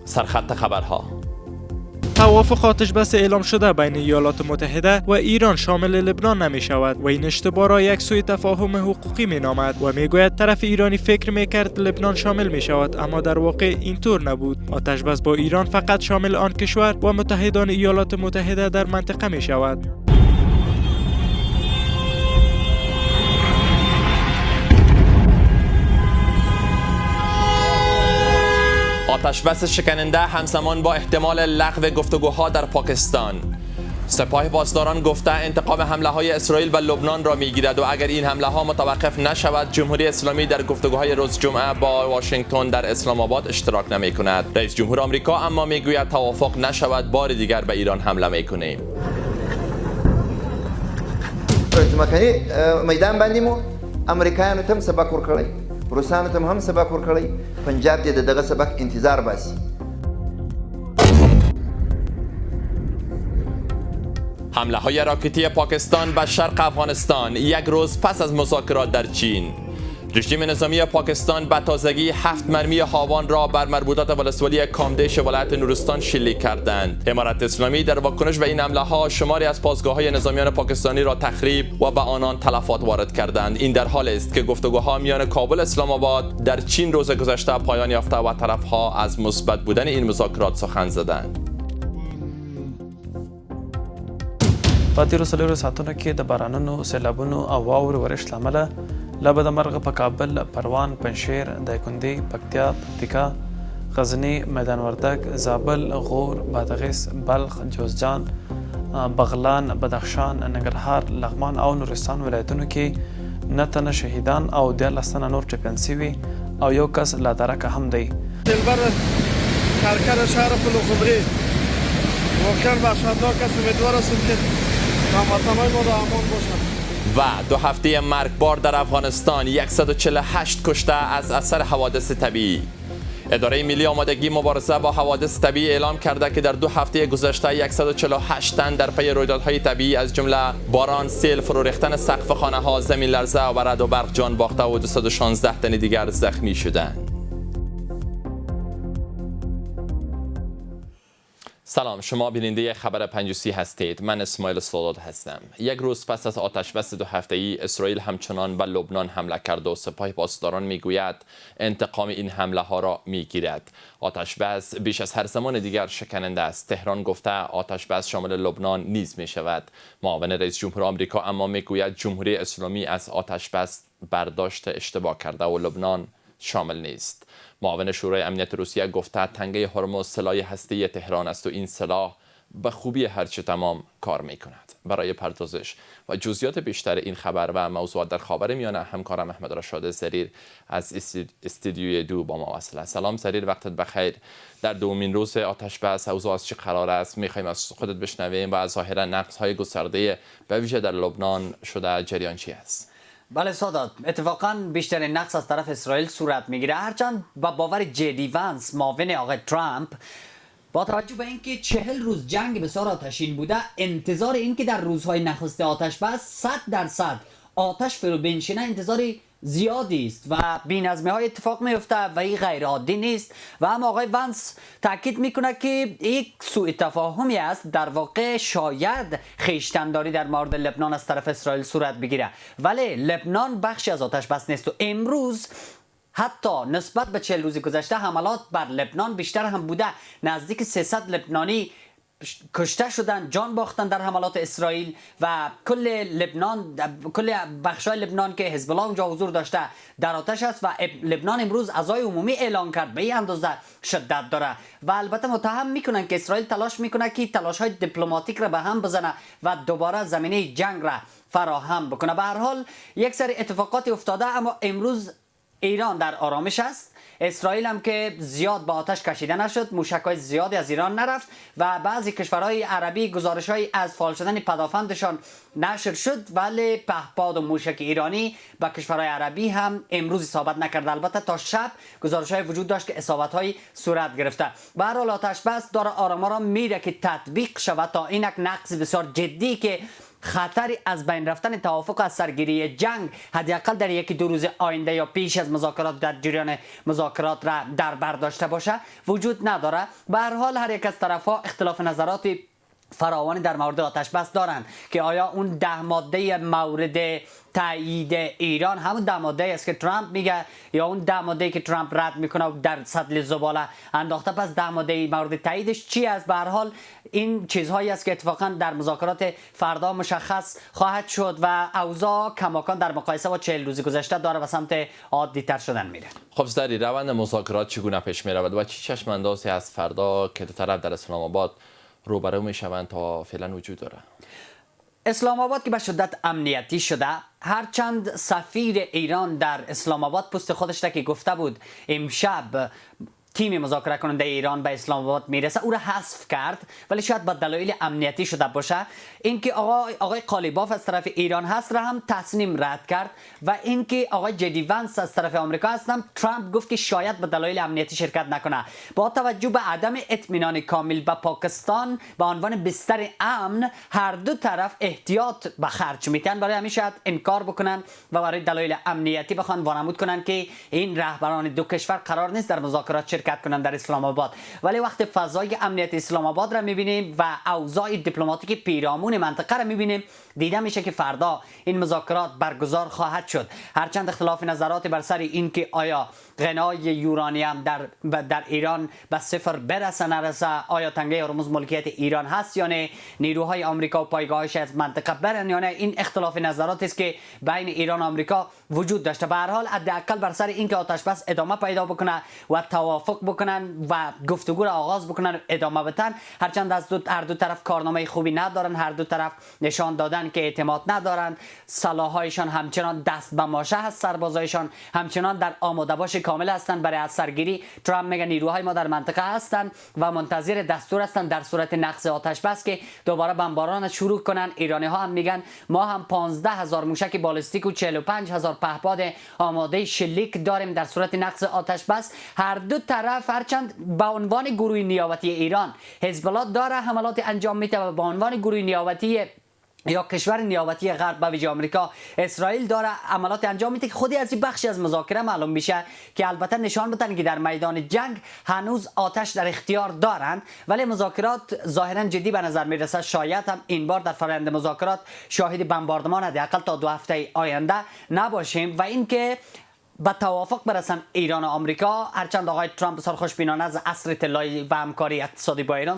سرخط خبرها. توافق آتش‌بس اعلام شده بین ایالات متحده و ایران شامل لبنان نمی شود و این اشتباه را یک سوء تفاهم حقوقی می نامد و می گوید طرف ایرانی فکر می کرد لبنان شامل می شود، اما در واقع اینطور نبود. آتش‌بس با ایران فقط شامل آن کشور و متحدان ایالات متحده در منطقه می شود. آتش‌بس شکننده همزمان با احتمال لغو گفتگوها در پاکستان. سپاه پاسداران گفته انتقام حمله های اسرائیل به لبنان را میگیرد و اگر این حمله ها متوقف نشود جمهوری اسلامی در گفتگوهای روز جمعه با واشنگتن در اسلام آباد اشتراک نمی کند. رئیس جمهور آمریکا اما میگوید توافق نشود بار دیگر به ایران حمله میکنیم. میدان باندې مو امریکایانو تم سبق ورکړی، روسانو تم هم سبق ورکړی، پنجاب دې دغه سبق انتظار باسي. حمله های راکتی پاکستان به شرق افغانستان یک روز پس از مذاکرات در چین. رژیم نظامی پاکستان به تازگی 7 مرمی هاوان را بر مربوطات ولسوالی کامدیش ولایت نورستان شلیک کردند. امارت اسلامی در واکنش به این حمله ها شماری از پاسگاه‌های نظامیان پاکستانی را تخریب و به آنان تلفات وارد کردند. این در حالی است که گفتگوها میان کابل اسلام آباد در چین روز گذشته پایان یافته و طرفها از مثبت بودن این مذاکرات سخن زدند. په تیرو څلورو ساعتونو کې د بارانونو، سیلابونو او واورو ورښت له امله له بدمرغه په کابل، پروان، پنجشیر، دایکنډي، پکتیا، پکتیکا، غزني، میدان وردګ، زابل، غور، بادغیس، بلخ، جوزجان، بغلان، بدخشان، ننګرهار، لغمان او نورستان ولایتونو کې 9 تنه شهیدان او 14 تنه نور ټپیان شوي او یو کس لا درکه هم دی. دلبر کارکر شهر پلوخمری واقعا وحشتناک است. امیدوار هستم که هموطنان ما را امان باشند. و 2 هفته مرگبار در افغانستان، 148 کشته از اثر حوادث طبیعی. اداره ملی آمادگی مبارزه با حوادث طبیعی اعلام کرده که در 2 هفته گذشته 148 تن در پی رویدادهای طبیعی از جمله باران، سیل، فرو ریختن سقف خانه ها، زمین لرزه و رعد و برق جان باخته و 216 تن دیگر زخمی شدند. سلام، شما بیننده خبر 530 هستید. من اسماعیل سولاد هستم. یک روز پس از آتش‌بس 2 هفته‌ای اسرائیل همچنان به لبنان حمله کرد و سپاه پاسداران میگوید انتقام این حمله ها را میگیرد. آتش‌بس بیش از هر زمان دیگر شکننده است. تهران گفته آتش‌بس شامل لبنان نیز می شود. معاون رئیس جمهور آمریکا اما میگوید جمهوری اسلامی از آتش‌بس برداشت اشتباه کرده و لبنان شامل نیست. معاون شورای امنیت روسیه گفته تنگه هرمز سلاح هسته‌ای تهران است و این سلاح به خوبی هرچه تمام کار می کند. برای پردازش و جزئیات بیشتر این خبر و موضوعات در خاورمیانه همکارم احمد رشاد زریر از استودیوی 2 با ما وصل است. سلام زریر، وقتت بخیر. در دومین روز آتش‌بس اوضاع از چه قرار است؟ می‌خوایم از خودت بشنویم و ظاهرا نقص‌های گسترده به ویژه در لبنان شده جریان چی است؟ بله سادات، اتفاقا بیشترین نقص از طرف اسرائیل صورت میگیره، هرچند با باور جدی وانس معاون آقای ترامپ با توجه به اینکه 40 روز جنگ بسیار آتشین بوده، انتظار این که در روزهای نخست آتش بس 100% آتش فرو بنشینه انتظاری زیادی است و بی‌نظمی های اتفاق میفته و این غیر عادی نیست. و هم آقای وانس تاکید میکنه که یک سوء تفاهمی است، در واقع شاید خویشتنداری در مورد لبنان از طرف اسرائیل صورت بگیره، ولی لبنان بخشی از آتش بس نیست و امروز حتی نسبت به 40 روز گذشته حملات بر لبنان بیشتر هم بوده. نزدیک 300 لبنانی کشته شدن، جان باختن در حملات اسرائیل و کل بخشای لبنان که حزب الله اونجا حضور داشته در آتش است و لبنان امروز عزای عمومی اعلان کرد به این اندازه شدت داره و البته متهم میکنن که اسرائیل تلاش میکنه که تلاش های دیپلماتیک را به هم بزنه و دوباره زمینه جنگ را فراهم بکنه. به هر حال یک سری اتفاقاتی افتاده، اما امروز ایران در آرامش است. اسرائیل هم که زیاد با آتش کشیده نشد، موشک‌های زیادی از ایران نرفت و بعضی کشورهای عربی گزارش‌های از فعال شدن پدافندشان نشر شد، ولی پهپاد و موشک ایرانی با کشورهای عربی هم امروز اصابت نکرد. البته تا شب گزارش‌های وجود داشت که اصابت‌های صورت گرفته. به هر حال آتش بس داره آرام آرام میره که تطبیق شود تا اینک نقص بسیار جدی که خطری از بین رفتن توافق از سرگیری جنگ حداقل در یکی دو روز آینده یا پیش از مذاکرات در جریان مذاکرات را در بر داشته باشه وجود نداره. به هر حال هر یک از طرف‌ها اختلاف نظرات فراوانی در مورد آتش بس دارند که آیا اون 10 ماده مورد تایید ایران همون 10 ماده است که ترامپ میگه یا اون 10 ماده که ترامپ رد میکنه و در سطل زباله انداخته. پس 10 ماده مورد تاییدش چی است؟ به هر حال این چیزهایی است که اتفاقا در مذاکرات فردا مشخص خواهد شد و اوضاع کماکان در مقایسه با 40 روز گذشته داره و سمت عادی تر شدن میره. خب زدری روند مذاکرات چگونه پیش می رود و چی چشم اندازی از فردا که دو طرف در اسلام آباد روبرو می شوند تا فعلا وجود داره؟ اسلام آباد که به شدت امنیتی شده، هرچند سفیر ایران در اسلام آباد پست خودش را که گفته بود امشب تیم مذاکره کننده ایران به اسلام آباد میرسه او را حذف کرد، ولی شاید با دلایل امنیتی شده باشه. اینکه آقای قالیباف از طرف ایران هست را هم تصمیم رد کرد و اینکه آقای جدی ونس از طرف آمریکا هستن ترامپ گفت که شاید به دلایل امنیتی شرکت نکنه. با توجه به عدم اطمینان کامل به پاکستان به عنوان بستر امن، هر دو طرف احتیاط به خرج میتن، برای همین شاید انکار بکنن و برای دلایل امنیتی بخوان وانمود کنن که این رهبران دو کشور قرار نیست در مذاکرات شرکت کنند در اسلام آباد. ولی وقت فضای امنیت اسلام آباد را میبینیم و اوضاع دیپلماتیک پیرامون منطقه را میبینیم، دیده میشه که فردا این مذاکرات برگزار خواهد شد. هرچند اختلاف نظرات بر سر این که آیا غنای یورانیم در ایران به صفر برسه نرسه، آیا تنگه هرمز ملکیت ایران هست یا نه، نیروهای آمریکا و پایگاهش از منطقه برن یا نه، این اختلاف نظرات است که بین ایران و آمریکا وجود داشته. به هر حال حداقل بر سر این که آتش بس ادامه پیدا بکنه و توافق بکنن و گفتگو را آغاز بکنن و ادامه بدن. هرچند از هر دو طرف کارنامه خوبی ندارن، هر دو طرف نشان دادن که اعتماد ندارن، سلاح‌هایشان همچنان دست به ماشه هست، سربازایشان همچنان در آماده باش کامل هستند برای از سرگیری. ترامپ میگه نیروهای ما در منطقه هستند و منتظر دستور هستند در صورت نقض آتش بس که دوباره بمباران شروع کنن. ایرانی ها هم میگن ما هم 15,000 موشک بالستیک و 45,000 پهپاد آماده شلیک داریم در صورت نقض آتش بس. هر دو طرف هرچند به عنوان گروه نیابتی ایران حزب الله داره حملات انجام میده و به عنوان گروه نیابتی یا کشور نیابتی غرب به ویژه آمریکا اسرائیل داره عملات انجام میده که خودی از این بخشی از مذاکره معلوم میشه که البته نشان بدن که در میدان جنگ هنوز آتش در اختیار دارند، ولی مذاکرات ظاهرا جدی به نظر میرسه. شاید هم این بار در فرآیند مذاکرات شاهد بمباردمان حداقل تا 2 هفته آینده نباشیم و اینکه به توافق برسن ایران و آمریکا. هرچند آقای ترامپ بسیار خوشبینانه از عصر طلایی و همکاری اقتصادی با ایران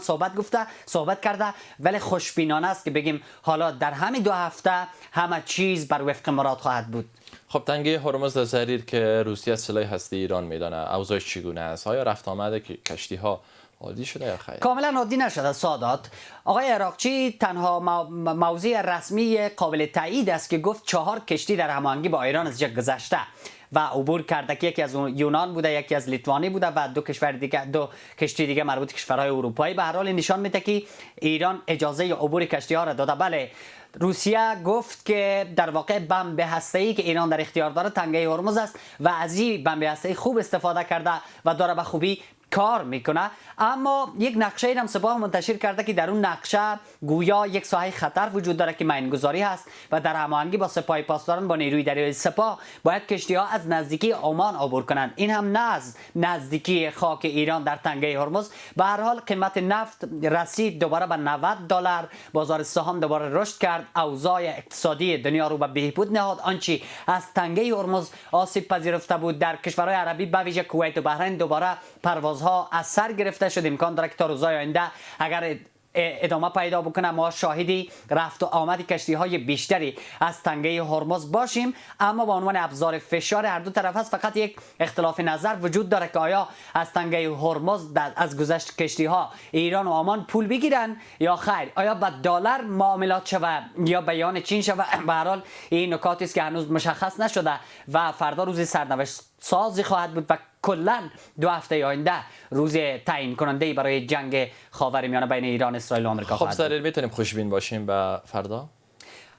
صحبت کرده، ولی خوشبینانه است که بگیم حالا در همین 2 هفته همه چیز بر وفق مراد خواهد بود. خب تنگه هرمز در ظریف که روسیه سلاح هستی ایران میدانه، اوضاعش چگونه است؟ آیا رفت آمده که کشتی ها عادی شده یا خیر؟ کاملا عادی نشده سادات. آقای عراقچی تنها موضوع رسمی قابل تایید است که گفت 4 کشتی در هماهنگی با ایران از جا گذشته و عبور کرده که یکی از یونان بوده، یکی از لیتوانی بوده و 2 کشتی دیگه مربوط کشورهای اروپایی. به هر حال نشان میده که ایران اجازه عبور کشتی ها را داده. بله، روسیه گفت که در واقع بمب هسته‌ای که ایران در اختیار داره تنگه هرمز است و از این بمب هسته‌ای خوب استفاده کرده و داره به خوبی کار میکنه. اما یک نقشه هم سپاه منتشر کرده که در اون نقشه گویا یک ساحه خطر وجود داره که ماینگذاری هست و در هماهنگی با سپاه پاسداران با نیروی دریایی سپاه باید کشتی ها از نزدیکی عمان عبور کنند. این هم نه از نزدیکی خاک ایران در تنگه هرمز. به هر حال قیمت نفت رسید دوباره به $90، بازار سهام دوباره رشد کرد، اوضاع اقتصادی دنیا رو به بهبود نهاد. آنچه از تنگه هرمز آسیب پذیرفته بود در کشورهای عربی به ویژه کویت و بحرین دوباره پروازها از سر گرفته شد. امکان داره که تا روزهای آینده اگر ادامه پیدا بکنه ما شاهدی رفت و آمد کشتی های بیشتری از تنگه هرمز باشیم. اما به عنوان ابزار فشار هر دو طرف هست. فقط یک اختلاف نظر وجود داره که آیا از تنگه هرمز از گذشت کشتی ها ایران و عمان پول بگیرن یا خیر، آیا با دلار معاملات شود یا بیان چین شود. به هر حال این نکاتی است که هنوز مشخص نشده و فردا روز سرنوشت سازی خواهد بود و کلا 2 هفته آینده روز تعیین کننده برای جنگ خاورمیانه بین ایران، اسرائیل و آمریکا خواهد بود. خب میتونیم خوشبین باشیم به فردا؟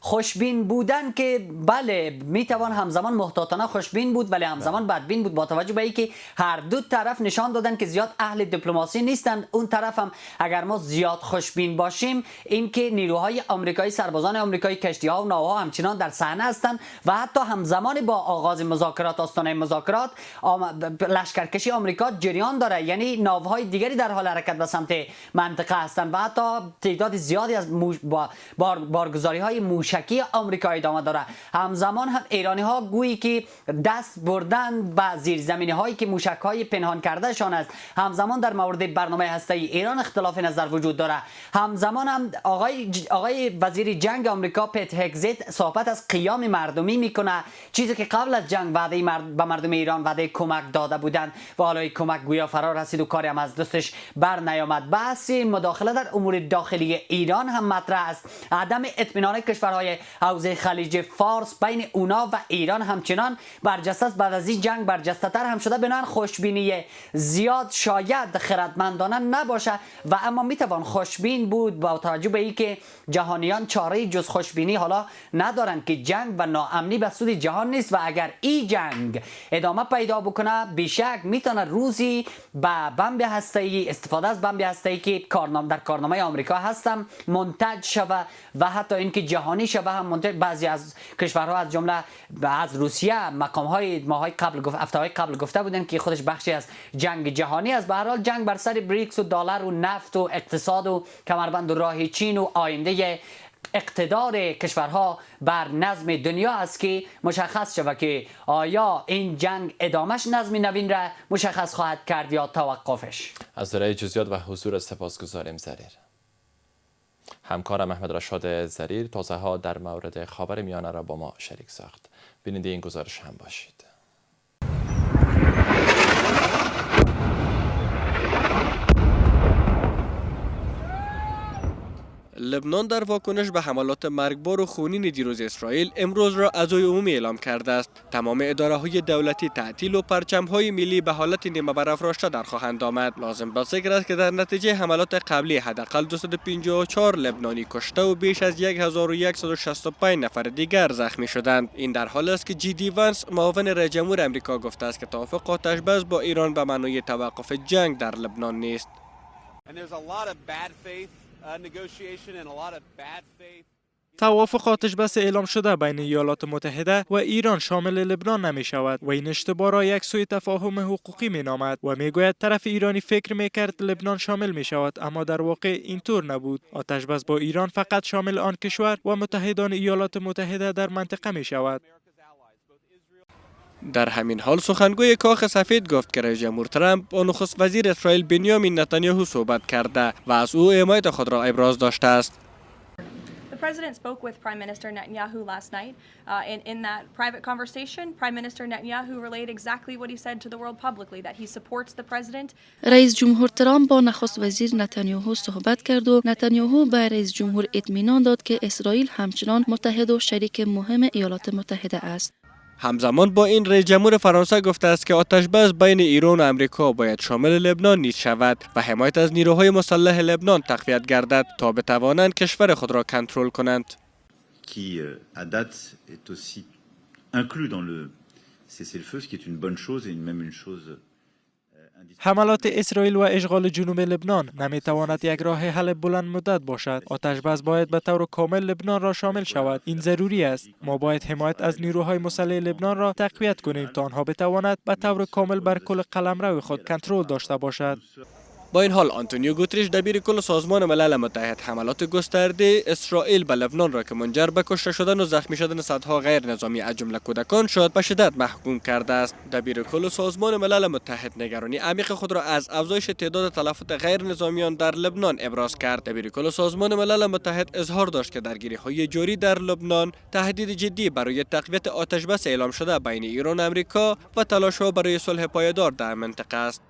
خوشبین بودن که بله میتوان همزمان محتاطانه خوشبین بود ولی همزمان بدبین بود، با توجه به اینکه هر دو طرف نشان دادن که زیاد اهل دیپلماسی نیستند. اون طرف هم اگر ما زیاد خوشبین باشیم، اینکه نیروهای آمریکایی، سربازان آمریکایی، کشتی‌ها و ناوها همچنان در صحنه هستند و حتی همزمان با آغاز مذاکرات، آستانه مذاکرات، لشکرکشی آمریکا جریان داره، یعنی ناوهای دیگری در حال حرکت به سمت منطقه هستند و حتی تعداد زیادی از بارگذاری‌های موشکی آمریکا ادامه داره. همزمان هم ایرانی‌ها گویی که دست بردن به زیرزمینی‌هایی که موشک‌های پنهان کردهشان است. همزمان در مورد برنامه هسته‌ای ایران اختلاف نظر وجود داره. همزمان هم آقای وزیر جنگ آمریکا پت هگزت صحبت از قیام مردمی میکنه، چیزی که قبل از جنگ وعده به مردم ایران وعده کمک داده بودند و حالا کمک گویا فرار رسید و کاری هم از دستش بر نیامد. بحث مداخله در امور داخلی ایران هم مطرح است. عدم اطمینان کشورهای حوزه خلیج فارس بین اونا و ایران همچنان برجسته است. بعد از این جنگ برجسته تر هم شده. بنابراین خوشبینی زیاد شاید خردمندانه نباشه و اما میتوان خوشبین بود با توجه به اینکه جهانیان چاره جز خوشبینی حالا ندارن که جنگ و ناامنی به سود جهان نیست و اگر این جنگ ادامه پیدا بکنه بیشک میتونه روزی به بمب هسته‌ای، استفاده از بمب هسته‌ای که در کارنامه آمریکا هستم منتج شوه و حتی اینکه جهانی شوه هم منتج. بعضی از کشورها از جمله از روسیه مقام‌های هفته‌های قبل گفته بودن که خودش بخشی از جنگ جهانی است. به هر حال جنگ بر سر بریکس و دلار و نفت و اقتصاد و کمربند و راه چین و آینده اقتدار کشورها بر نظم دنیا است که مشخص شود که آیا این جنگ ادامش نظم نوین را مشخص خواهد کرد یا توقفش. از دارای جزئیات و حضور سپاسگزاریم زریر. همکارم احمد رشاد زریر تازه ها در مورد خبر میانه را با ما شریک ساخت. بیننده این گزارش هم باشید. لبنان در واکنش به حملات مرگبار و خونین دیروز اسرائیل امروز را عزای عمومی اعلام کرده است. تمام اداره‌های دولتی تعطیل و پرچم‌های ملی به حالت نیمه برافراشته در خواهند آمد. لازم به ذکر است که در نتیجه حملات قبلی حداقل 254 لبنانی کشته و بیش از 1165 نفر دیگر زخمی شدند. این در حالی است که جی وانس معاون رئیس جمهور آمریکا گفته است که توافق آتش‌بس با ایران به معنای توقف جنگ در لبنان نیست. توافق آتش‌بس اعلام شده بین ایالات متحده و ایران شامل لبنان نمی شود و این اشتباه را یک سوء تفاهم حقوقی می نامد و می گوید طرف ایرانی فکر می کرد لبنان شامل می شود، اما در واقع اینطور نبود. آتش‌بس با ایران فقط شامل آن کشور و متحدان ایالات متحده در منطقه می شود. در همین حال سخنگوی کاخ سفید گفت که رئیس جمهور ترامپ با نخست وزیر اسرائیل بنیامین نتانیاهو صحبت کرده و از او حمایت خود را ابراز داشته است. The president spoke with Prime Minister Netanyahu last night. In that private conversation, Prime Minister Netanyahu relayed exactly what he said to the world publicly, that he supports the president. رئیس جمهور ترامپ با نخست وزیر نتانیاهو صحبت کرد و نتانیاهو به رئیس جمهور اطمینان داد که اسرائیل همچنان متحد و شریک مهم ایالات متحده است. همزمان با این رئیس جمهور فرانسه گفته است که آتش‌بس بین ایران و آمریکا باید شامل لبنان نیز شود و حمایت از نیروهای مسلح لبنان تقویت گردد تا بتوانند کشور خود را کنترل کنند. qui à date est aussi inclus dans le cessez-le-feu, ce qui est une bonne chose et même une chose. حملات اسرائیل و اشغال جنوب لبنان نمیتواند یک راه حل بلند مدت باشد. آتش‌بس باید به طور کامل لبنان را شامل شود. این ضروری است. ما باید حمایت از نیروهای مسلح لبنان را تقویت کنیم تا آنها بتواند به طور کامل بر کل قلمرو خود کنترل داشته باشد. با این حال آنتونیو گوتریش دبیر کل سازمان ملل متحد حملات گسترده اسرائیل به لبنان را که منجر به کشته شدن و زخمی شدن صدها غیر نظامی از جمله کودکان شد به شدت محکوم کرده است. دبیر کل سازمان ملل متحد نگرانی عمیق خود را از افزایش تعداد تلفات غیر نظامیان در لبنان ابراز کرد. دبیر کل سازمان ملل متحد اظهار داشت که درگیری‌های جاری در لبنان تهدید جدی برای تقویت آتش‌بس اعلام شده بین ایران و آمریکا و تلاش‌ها برای صلح پایدار در منطقه است.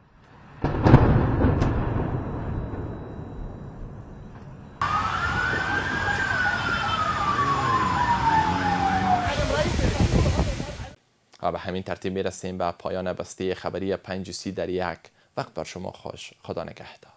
و به همین ترتیب میرسیم به پایان بسته خبری 5:30 در یک. وقت بر شما خوش. خدا نگهدار.